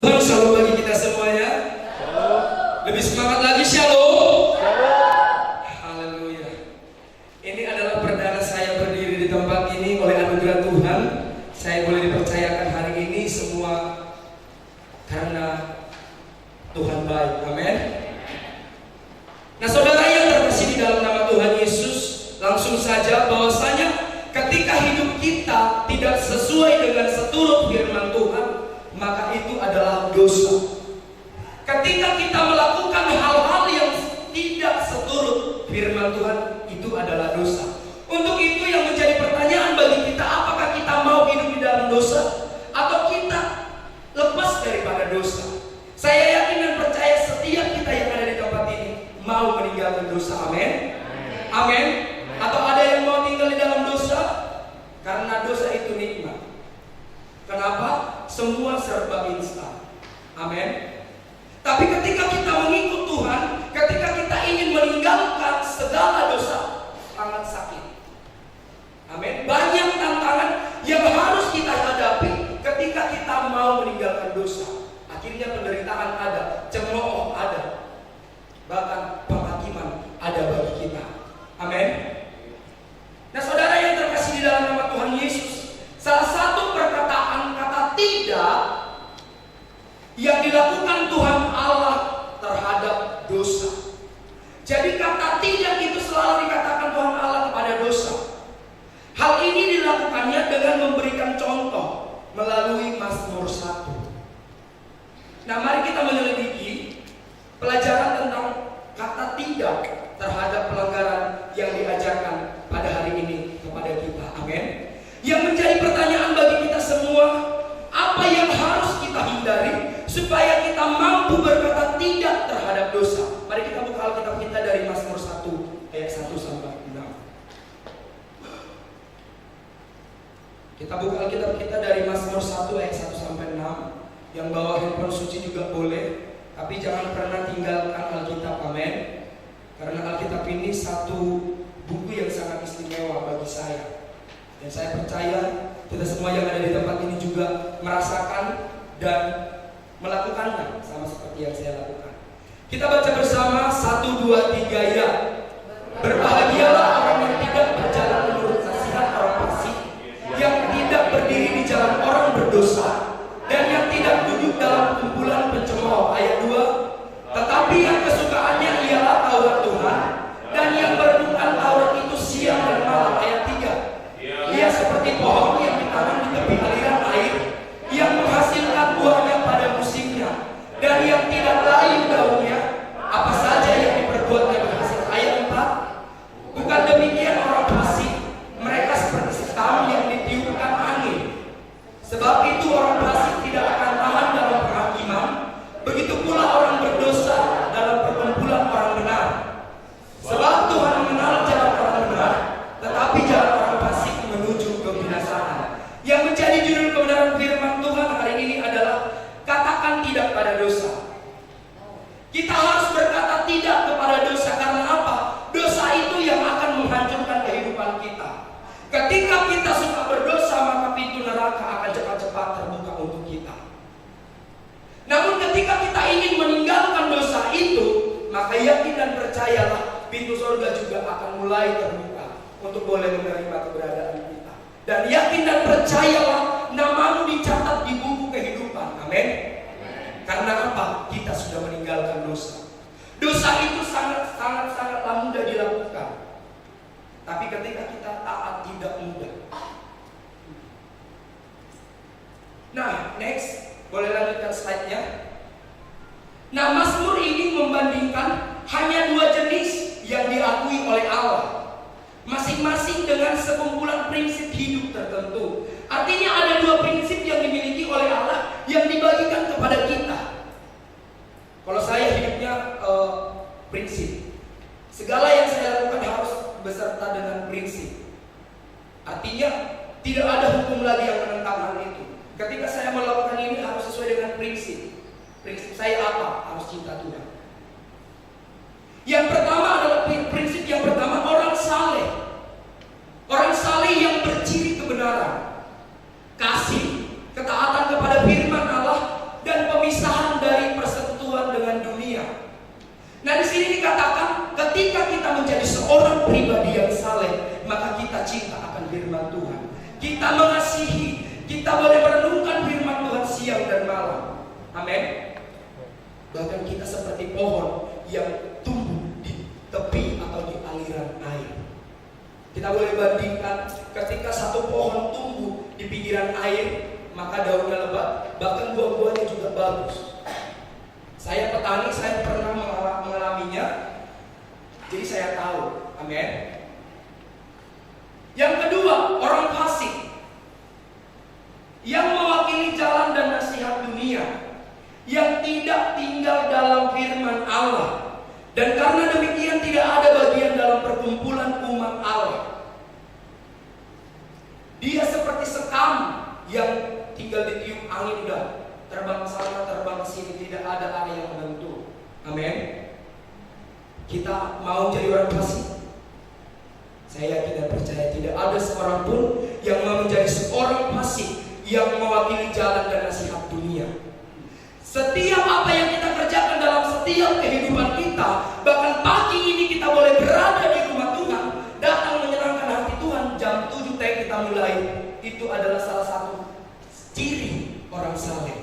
Tuhan shalom bagi kita semuanya. Lebih semangat lagi shalom. Haleluya. Ini adalah perdana saya berdiri di tempat ini oleh anugerah Tuhan. Saya boleh dipercayakan hari ini semua karena Tuhan baik. Amin. Nah, saudara yang terkasih di dalam nama Tuhan Yesus, langsung saja bahwasanya ketika hidup kita tidak sesuai dengan seturut firman Tuhan, maka itu adalah dosa. Ketika kita melakukan hal-hal yang tidak seturut firman Tuhan, itu adalah dosa. Untuk itu yang menjadi pertanyaan bagi kita, apakah kita mau hidup di dalam dosa atau kita lepas daripada dosa? Saya yakin dan percaya setiap kita yang ada di tempat ini mau meninggalkan dosa. Amin. Amin. Atau ada yang mau tinggal di dalam dosa? Karena dosa itu nikmat. Kenapa? Semua serba instan. Amin. Tapi ketika kita mengikut Tuhan, ketika kita ingin meninggalkan segala dosa, sangat sakit. Amin. Banyak tantangan yang harus kita hadapi ketika kita mau meninggalkan dosa. Akhirnya penderitaan ada, cemooh ada, bahkan penghakiman ada bagi kita. Amin. Nah, saudara yang terkasih di dalam nama Tuhan Yesus, salah satu perkataan kata tidak yang dilakukan Tuhan Allah terhadap dosa. Jadi kata tidak itu selalu dikatakan Tuhan Allah kepada dosa. Hal ini dilakukannya dengan memberikan contoh melalui Mazmur 1. Nah, mari kita menyelidiki pelajaran tentang kata tidak terhadap pelanggaran yang diajarkan pada hari ini kepada kita. Amin. Yang menjadi pertanyaan bagi kita semua, apa yang harus kita hindari supaya kita mampu berkata tidak terhadap dosa? Mari kita buka Alkitab kita dari Mazmur 1 ayat 1 sampai 6. Kita buka Alkitab kita dari Mazmur 1 ayat 1 sampai 6. Yang bawa handphone suci juga boleh, tapi jangan pernah tinggalkan Alkitab. Amin. Karena Alkitab ini satu buku yang sangat istimewa bagi saya. Dan saya percaya kita semua yang ada di tempat ini juga merasakan dan melakukannya sama seperti yang saya lakukan. Kita baca bersama 1, 2, 3 ya. Berbahagialah orang yang tidak berjalan menurut nasihat orang fasik, yang tidak berdiri di jalan orang berdosa, dan yang tidak duduk dalam kumpulan pencemooh. Ayat 2. Tetapi yang kesukaannya ialah Taurat Tuhan, dan yang merenungkan Taurat itu siang dan malam. Ayat 3. Ia seperti pohon yang ditanam di tepi aliran air, yang menghasilkan buahnya pada musimnya, dan yang tidak layu daunnya, apa saja yang diperbuatnya berhasil. Ayat 4. Bukan demikian orang fasik, mereka seperti setam yang ditiupkan angin. Sebab itu orang fasik tidak akan tahan dalam penghakiman, begitu pula orang berdosa dalam perkumpulan orang benar. Sebab Tuhan mengenal jalan orang benar, tetapi jalan orang fasik menuju kebinasaan. Yang menjadi judul kebenaran firman Tuhan hari ini adalah katakan tidak pada dosa. Kita harus berkata tidak kepada dosa. Karena apa? Dosa itu yang akan menghancurkan kehidupan kita. Ketika kita suka berdosa, maka pintu neraka akan cepat-cepat terbuka untuk kita. Namun ketika kita ingin meninggalkan dosa itu, maka yakin dan percayalah pintu surga juga akan mulai terbuka untuk boleh menerima keberadaan kita. Dan yakin dan percayalah namamu dicatat di buku kehidupan. Amin. Karena apa? Kita sudah meninggalkan dosa. Dosa itu sangat-sangatlah mudah dilakukan. Tapi ketika kita taat tidak mudah. Nah, next, boleh lanjutkan slide-nya. Nah, Mazmur ini membandingkan hanya 2 jenis yang diakui oleh Allah, masing-masing dengan sekumpulan prinsip hidup tertentu. Artinya ada 2 prinsip yang dimiliki oleh Allah yang dibagikan kepada kita. Kalau saya hidupnya prinsip. Segala yang saya lakukan harus beserta dengan prinsip. Artinya tidak ada hukum lagi yang menentang hal itu. Ketika saya melakukan ini harus sesuai dengan prinsip. Prinsip saya apa? Harus cinta Tuhan. Yang pertama adalah prinsip yang pertama, orang saleh. Orang saleh yang berciri kebenaran, kasih, ketaatan kepada firman Allah, dan pemisah kita mengasihi, kita boleh merenungkan firman Tuhan siang dan malam. Amin. Bahkan kita seperti pohon yang tumbuh di tepi atau di aliran air. Kita boleh bandingkan ketika satu pohon tumbuh di pinggiran air, maka daunnya lebat, bahkan buah-buahnya juga bagus. Saya petani, saya pernah mengalaminya, jadi saya tahu. Amin. Yang kedua, orang fasik yang mewakili jalan dan nasihat dunia, yang tidak tinggal dalam firman Allah, dan karena demikian tidak ada bagian dalam perkumpulan umat Allah. Dia seperti sekam yang tinggal ditiup angin, udah terbang sana terbang sini, tidak ada arah yang menentu. Amin. Kita mau jadi orang fasik? Saya yakin dan percaya tidak ada seorang pun yang mau menjadi seorang fasik yang mewakili jalan dan nasihat dunia. Setiap apa yang kita kerjakan dalam setiap kehidupan kita, bahkan pagi ini kita boleh berada di rumah Tuhan, datang menyenangkan hati Tuhan, jam 7 kita mulai. Itu adalah salah satu ciri orang saleh.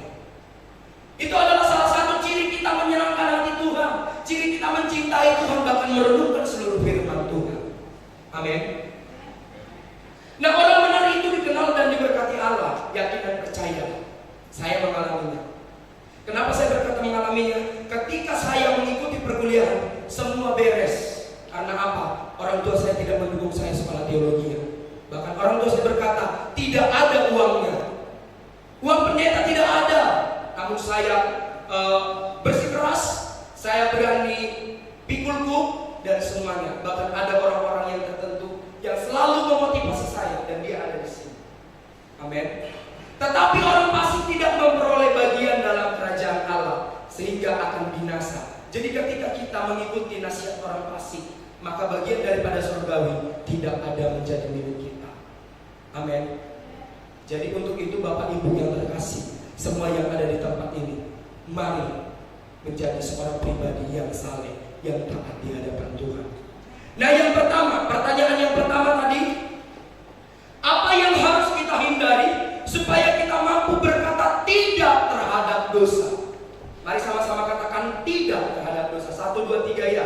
Itu adalah salah satu ciri kita menyenangkan hati Tuhan, ciri kita mencintai Tuhan, bahkan merenungkan seluruh firman Tuhan. Amin. Nah, orang benar itu dikenal dan diberkati Allah, yakin dan percaya. Saya mengalaminya. Kenapa saya berkata mengalaminya? Ketika saya mengikuti perkuliahan, semua beres. Karena apa? Orang tua saya tidak mendukung saya sekolah teologi. Bahkan orang tua saya berkata, tidak ada uangnya. Uang pendeta tidak ada. Namun saya bersikeras, saya berani pikul kuk dan semuanya. Bahkan ada orang-orang yang tertentu yang selalu memotivasi saya, dan dia ada di sini. Amin. Tetapi orang fasik tidak memperoleh bagian dalam kerajaan Allah, sehingga akan binasa. Jadi ketika kita mengikuti nasihat orang fasik, maka bagian daripada surgawi tidak ada menjadi milik kita. Amin. Jadi untuk itu Bapak Ibu yang terkasih, semua yang ada di tempat ini, mari menjadi seorang pribadi yang saleh, yang taat di hadapan Tuhan. Nah, yang pertama, pertanyaan yang pertama tadi, apa yang harus kita hindari supaya kita mampu berkata tidak terhadap dosa? Mari sama-sama katakan tidak terhadap dosa. 1, 2, 3 ya.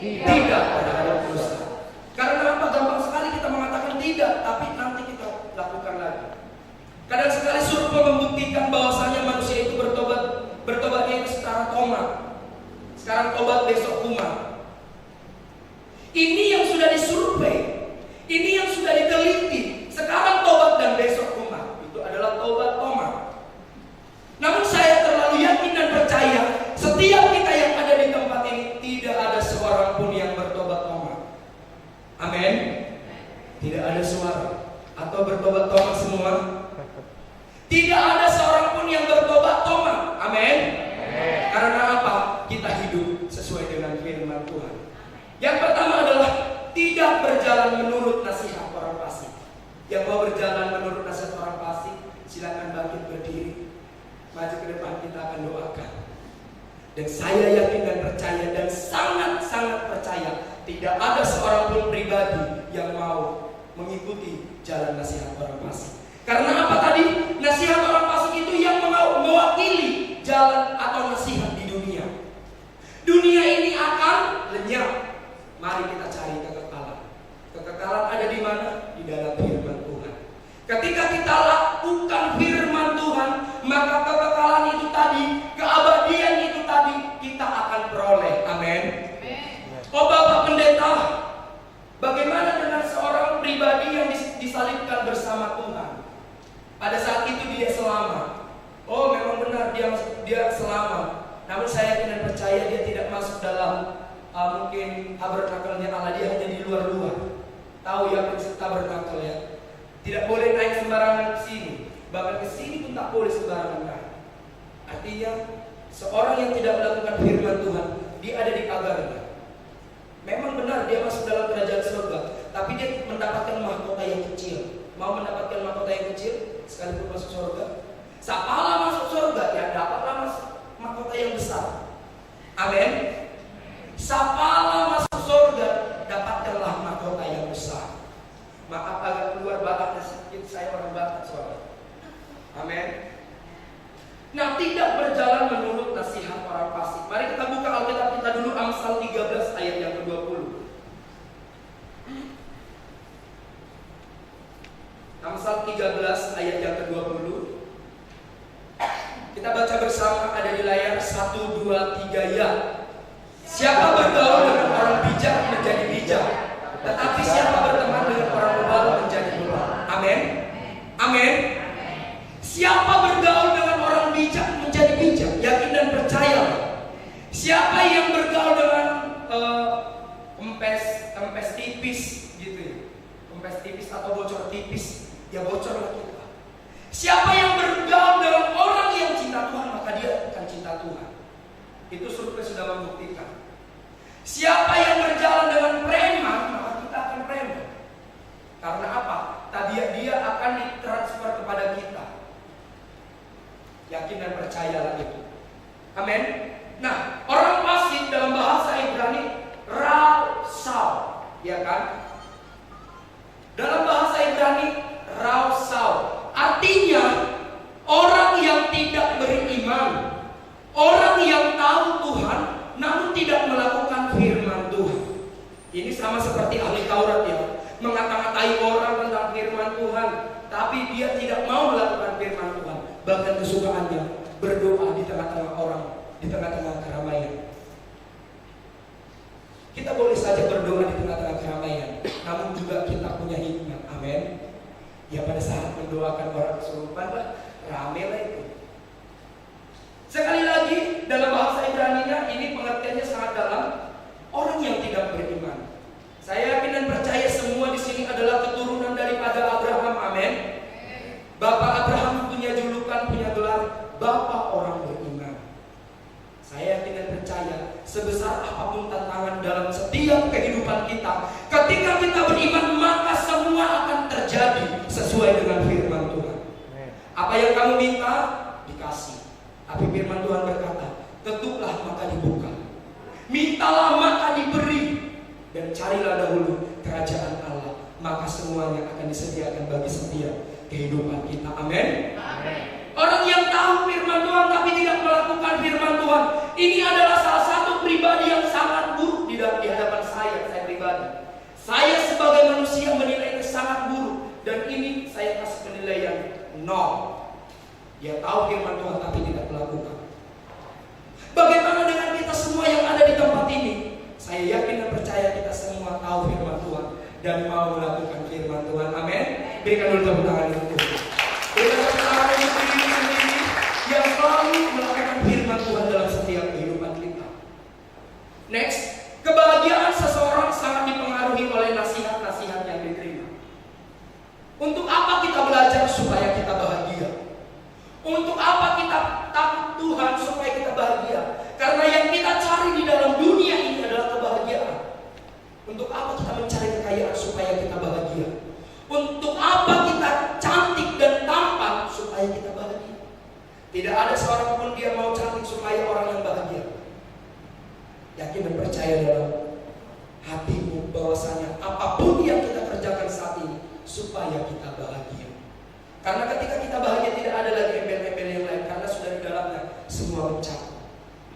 Tidak terhadap dosa. Karena apa? Gampang sekali kita mengatakan tidak, tapi nanti kita lakukan lagi. Kadang sekali survei membuktikan bahwasanya manusia itu bertobatnya itu secara tomat. Sekarang tobat, besok kumat. Ini yang sudah disurvei, ini yang sudah diteliti. Sekarang tobat dan besok kumat. Itu adalah tobat tomat. Namun saya terlalu yakin dan percaya, setiap kita yang ada di tempat ini tidak ada seorang pun yang bertobat tomat. Amin. Tidak ada suara. Atau bertobat tomat semua? Tidak ada seorang pun yang bertobat tomat. Amin. Karena apa? Kita hidup sesuai dengan firman Tuhan. Yang pertama adalah tidak berjalan menurut nasihat orang fasik. Yang mau berjalan menurut nasihat orang fasik, silakan bangkit berdiri, maju ke depan, kita akan doakan. Dan saya yakin dan percaya dan sangat-sangat percaya, tidak ada seorang pun pribadi yang mau mengikuti jalan nasihat orang fasik. Karena apa tadi? Nasihat orang fasik itu yang mewakili jalan atau nasihat di dunia. Dunia ini akan lenyap. Mari kita cari kekekalan. Kekekalan ada di mana? Di dalam firman Tuhan. Ketika kita lakukan firman Tuhan, maka kekekalan itu tadi, keabadian itu tadi, kita akan peroleh. Amin. Oh Bapak Pendeta, bagaimana dengan seorang pribadi yang disalibkan bersama Tuhan? Pada saat itu dia selamat. Oh memang benar dia selamat. Namun saya yakin dan percaya dia tidak masuk dalam mungkin tabernakelnya Allah, dia hanya di luar-luar. Tahu ya prinsip tabernakel ya? Tidak boleh naik sembarangan ke sini. Bahkan ke sini pun tak boleh sembarangan naik. Artinya seorang yang tidak melakukan firman Tuhan, dia ada di pagarnya. Memang benar dia masuk dalam kerajaan surga, tapi dia mendapatkan mahkota yang kecil. Mau mendapatkan mahkota yang kecil sekalipun masuk surga? Sapalah masuk surga, ya dapatlah masuk mahkota yang besar. Amin. Sapalah masuk surga, dapatkanlah mahkota yang besar. Maaf agak keluar bataknya sedikit, saya orang tidak berjalan menurut nasihat orang fasik. Mari kita buka Alkitab kita dulu, Amsal 13 ayat yang ke-20. Amsal 13 ayat yang ke-20. Kita baca bersama, ada di layar. 1, 2, 3 ya. Siapa bergaul dengan orang bijak menjadi bijak, tetapi siapa berteman dengan orang bebal menjadi bebal. Amin. Amin. Siapa bergaul dengan orang bijak menjadi bijak, yakin dan percaya. Siapa yang bergaul dengan kempes tipis gitu ya, kempes tipis atau bocor tipis, ya bocorlah kita. Siapa yang bergaul dengan orang yang cinta Tuhan, maka dia akan cinta Tuhan. Itu survei sudah membuktikan. Siapa yang berjalan dengan preman, maka kita akan preman. Karena apa? Tabiat dia akan ditransfer kepada kita. Yakin dan percayalah itu. Amin. Nah, orang fasik dalam bahasa Ibrani rausau, ya kan? Dalam bahasa Ibrani rausau artinya orang yang tidak beriman, orang yang tahu Tuhan namun tidak melakukan firman Tuhan. Ini sama seperti ahli Taurat ya, mengata-ngatai orang tentang firman Tuhan, tapi dia tidak mau melakukan firman Tuhan. Bahkan kesukaannya berdoa di tengah-tengah orang, di tengah-tengah keramaian. Kita boleh saja berdoa di tengah-tengah keramaian, namun juga kita punya hikmat. Amin. Ya pada saat mendoakan orang kesurupan lah, rame lah itu. Sekali lagi dalam bahasa Ibrani-nya ini pengertiannya sangat dalam. Orang yang tidak beriman. Saya yakin dan percaya semua di sini adalah keturunan daripada Abraham. Amin. Bapak Abraham punya julukan, punya gelar Bapak orang beriman. Saya yakin dan percaya sebesar apapun tantangan dalam setiap kehidupan kita, ketika kita beriman maka semua akan terjadi sesuai dengan firman Tuhan. Apa yang kamu minta dikasih. Tapi firman Tuhan berkata, ketuklah maka dibuka, mintalah maka diberi, dan carilah dahulu kerajaan Allah, maka semuanya akan disediakan bagi setiap kehidupan kita. Amin. Orang yang tahu firman Tuhan tapi tidak melakukan firman Tuhan, ini adalah salah satu pribadi yang sangat buruk di hadapan saya pribadi. Saya sebagai manusia menilainya sangat buruk, dan ini saya kasih penilaian 0. Dia tahu firman Tuhan tapi tidak melakukan. Bagaimana dengan kita semua yang ada di tempat ini? Saya yakin dan percaya kita semua tahu firman Tuhan dan mau melakukan firman Tuhan. Amin. Berikan dulu tepuk tangan untuk berikan tepuk tangan untuk diri sendiri yang selalu melakukan firman Tuhan dalam setiap kehidupan kita. Next, kebahagiaan seseorang sangat dipengaruhi oleh nasihat-nasihat yang diterima. Untuk apa kita belajar supaya kita bahagia? Untuk apa kita takut Tuhan supaya kita bahagia? Karena yang kita cari di dalam dunia ini adalah kebahagiaan. Untuk apa kita mencari kekayaan supaya kita bahagia? Untuk apa kita cantik dan tampan supaya kita bahagia? Tidak ada seorang pun dia mau cantik supaya orang yang bahagia. Yakin dan percaya dalam hatimu bahwasanya apapun yang kita kerjakan saat ini supaya kita bahagia. Karena ketika kita bahagia tidak ada lagi embel-embel yang lain, karena sudah di dalamnya semua mencakup.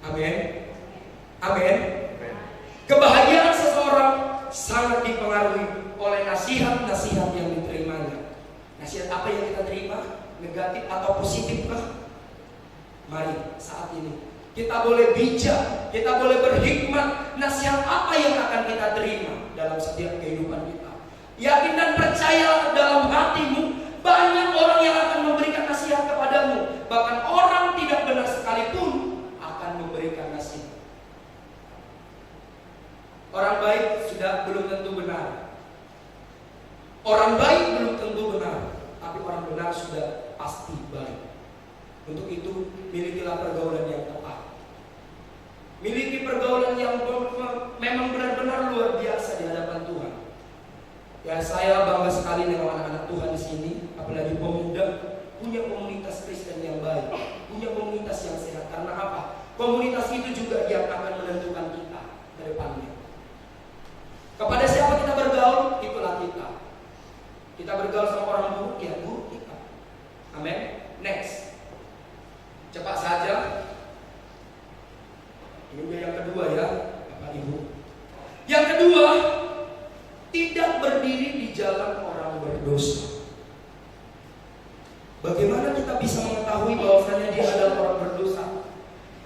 Amin. Amin. Kebahagiaan seseorang sangat dipengaruhi oleh nasihat-nasihat yang diterimanya. Nasihat apa yang kita terima? Negatif atau positif kah? Mari saat ini kita boleh bijak, kita boleh berhikmat. Nasihat apa yang akan kita terima dalam setiap kehidupan kita? Yakin dan percaya dalam hatimu, banyak orang yang akan memberikan nasihat kepadamu. Bahkan orang tidak benar sekalipun akan memberikan nasihat. Orang baik sudah belum tentu benar. Orang baik belum tentu benar, tapi orang benar sudah pasti baik. Untuk itu milikilah pergaulan yang tepat. Miliki pergaulan yang memang benar-benar luar biasa di hadapan Tuhan. Ya, saya bangga sekali dengan anak-anak Tuhan di sini, apalagi pemuda, punya komunitas Kristen yang baik, punya komunitas yang sehat. Karena apa? Komunitas itu juga yang akan menentukan kita ke depannya. Kepada siapa kita bergaul, itulah kita. Kita bergaul sama orang buruk, ya buruk kita. Amin. Next. Cepat saja.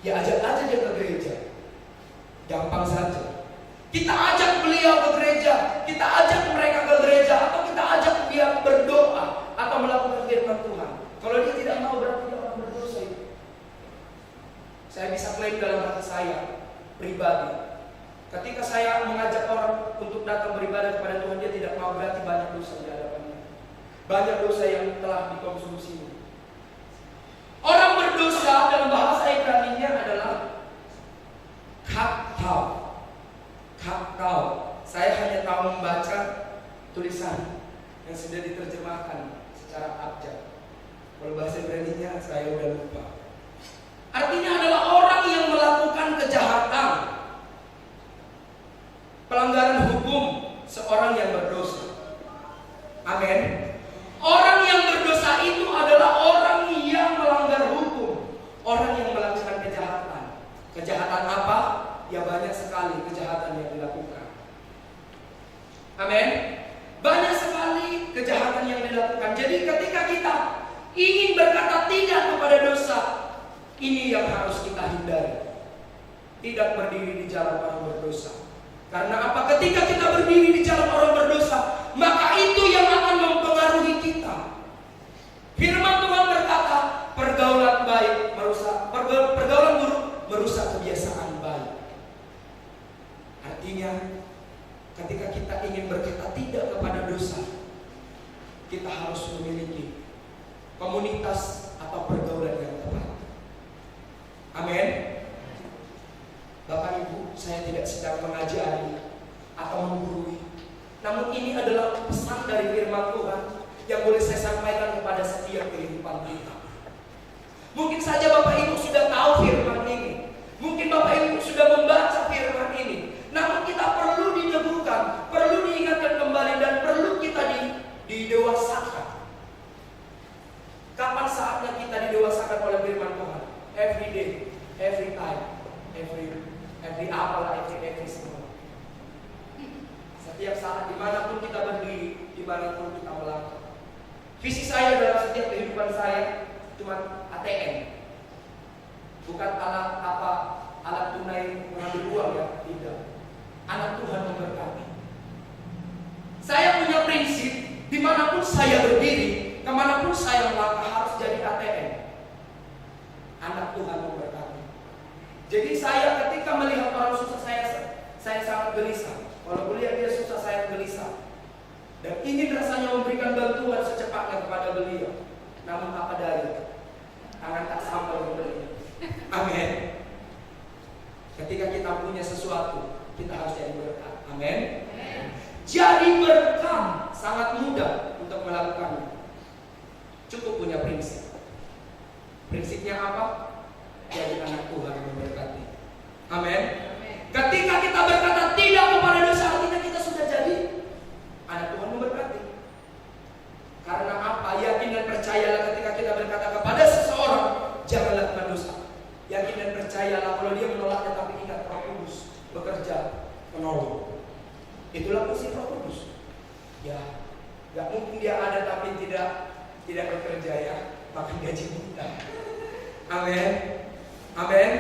Ya ajak aja dia ke gereja. Gampang saja. Kita ajak beliau ke gereja, kita ajak mereka ke gereja, atau kita ajak dia berdoa atau melakukan firman Tuhan. Kalau dia tidak mau, berarti dia orang berdosa itu. Saya bisa klaim dalam hati saya pribadi, ketika saya mengajak orang untuk datang beribadah kepada Tuhan, dia tidak mau, berarti banyak dosa di hadapannya. Banyak dosa yang telah dikonsumsinya. Orang berdosa dalam bahasa Ibrani-nya adalah khatau. Saya hanya tahu membaca tulisan yang sudah diterjemahkan secara abjad. Kalau bahasa Ibrani-nya saya udah lupa. Artinya adalah orang yang melakukan kejahatan, pelanggaran hukum, seorang yang berdosa. Amin. Orang yang berdosa itu adalah orang yang melanggar hukum, orang yang melakukan kejahatan. Kejahatan apa? Ya banyak sekali kejahatan yang dilakukan. Amin. Banyak sekali kejahatan yang dilakukan. Jadi ketika kita ingin berkata tidak kepada dosa, ini yang harus kita hindari. Tidak berdiri di jalan orang berdosa. Karena apa? Ketika kita berdiri di jalan orang berdosa, maka itu yang akan mempengaruhi kita. Firman Tuhan berkata, pergaulan baik merusak, pergaulan buruk merusak kebiasaan baik. Artinya, ketika kita ingin berkata tidak kepada dosa, kita harus memiliki komunitas atau pergaulan yang tepat. Amin. Bapak Ibu, saya tidak sedang mengajari atau menggurui, namun ini adalah pesan dari firman Tuhan yang boleh saya sampaikan kepada setiap kehidupan kita. Mungkin saja Bapak Ibu sudah tahu firman ini, mungkin Bapak Ibu sudah membaca firman ini, namun kita perlu diteguhkan, perlu diingatkan kembali, dan perlu kita didewasakan. Kapan saatnya kita didewasakan oleh firman Tuhan? Every day, every time, every semua. Setiap saat, dimanapun kita berdiri, dimanapun kita melangkah. Visi saya dalam setiap kehidupan saya cuma ATM, bukan alat tunai mengambil uang, ya, tidak. Anak Tuhan memberkati. Saya punya prinsip, dimanapun saya berdiri, kemanapun saya melangkah harus jadi ATM. Anak Tuhan memberkati. Jadi saya ketika melihat orang susah, saya sangat gelisah. Kalau melihat dia susah, saya gelisah. Dan ingin rasanya memberikan bantuan secepatnya kepada beliau. Namun apa daya, tangan tak sampai memberi. Amin. Ketika kita punya sesuatu, kita harus jadi berkat. Amin. Jadi berkat sangat mudah untuk melakukannya. Cukup punya prinsip. Prinsipnya apa? Jadi anak Tuhan memberkati. Amin. Ketika kita berkata tidak kepada dosa, artinya kita sudah jadi anak Tuhan memberkati. Karena apa? Yakin dan percayalah ketika kita berkata kepada seseorang, jangan lakukan dosa. Yakin dan percayalah kalau dia menolaknya, tapi ingat Roh Kudus bekerja menolong. Itulah fungsi Roh Kudus. Ya, gak mungkin dia ada tapi tidak bekerja, ya. Makan gaji buta. Amin. Amin.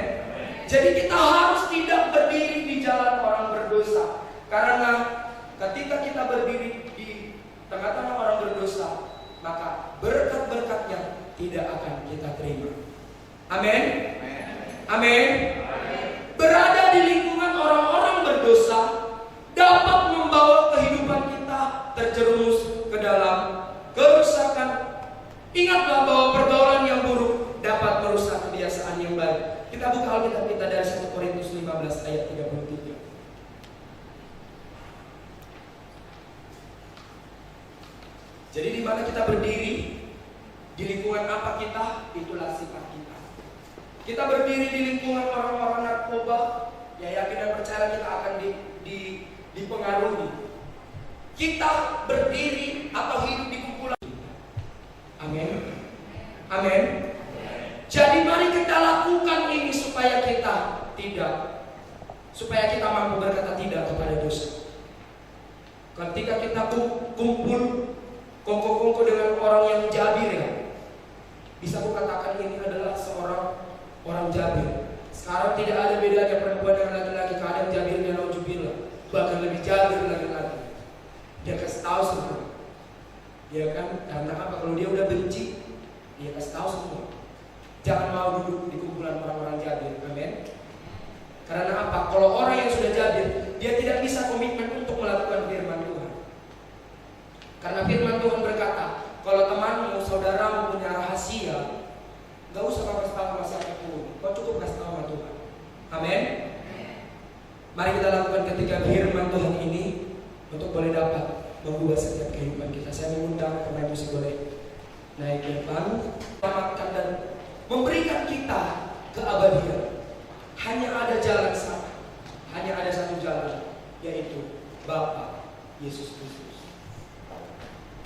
Jadi kita harus tidak berdiri di jalan orang berdosa. Karena ketika kita berdiri di tengah-tengah orang berdosa, maka berkat-berkatnya tidak akan kita terima. Amin. Amin. Berada di lingkungan orang-orang berdosa dapat membawa kehidupan kita terjerumus ke dalam kerusakan. Ingatlah bahwa pergaulan yang buruk dapat merusak kebiasaan yang baik. Kita buka Alkitab kita dari 1 Korintus 15 ayat 33. Jadi di mana kita berdiri, di lingkungan apa kita, itulah sifat kita. Kita berdiri di lingkungan orang-orang narkoba, ya yakin dan percaya kita akan dipengaruhi. Kita berdiri atau hidup di kumpulan. Amin. Amin. Jadi mari kita lakukan ini supaya kita mampu berkata tidak kepada dosa. Ketika kita kumpul kongko-kongko dengan orang yang jabir, ya, bisa aku katakan ini adalah seorang orang jabir. Sekarang tidak ada bedanya perempuan dengan laki-laki. Kadang jabirnya nauzubillah, bahkan lebih jabir laki-laki. Dia kasih tahu semua. Ya kan? Karena apa? Kalau dia udah benci, dia kasih tahu semua. Jangan mau duduk di kumpulan orang-orang jabir. Amin. Karena apa? Kalau orang yang sudah jabir, dia tidak bisa komitmen untuk melakukan firman Tuhan. Karena firman Tuhan berkata, kalau temanmu, saudaramu punya rahasia, gak usah kau kasih tahu sama siapapun. Kau cukup kasih tahu sama Tuhan. Amin. Mari kita lakukan ketika firman Tuhan ini untuk boleh dapat mengubah setiap kehidupan kita. Saya mengundang pemain musik boleh naik ke depan, selamatkan dan memberikan kita keabadian. Hanya ada jalan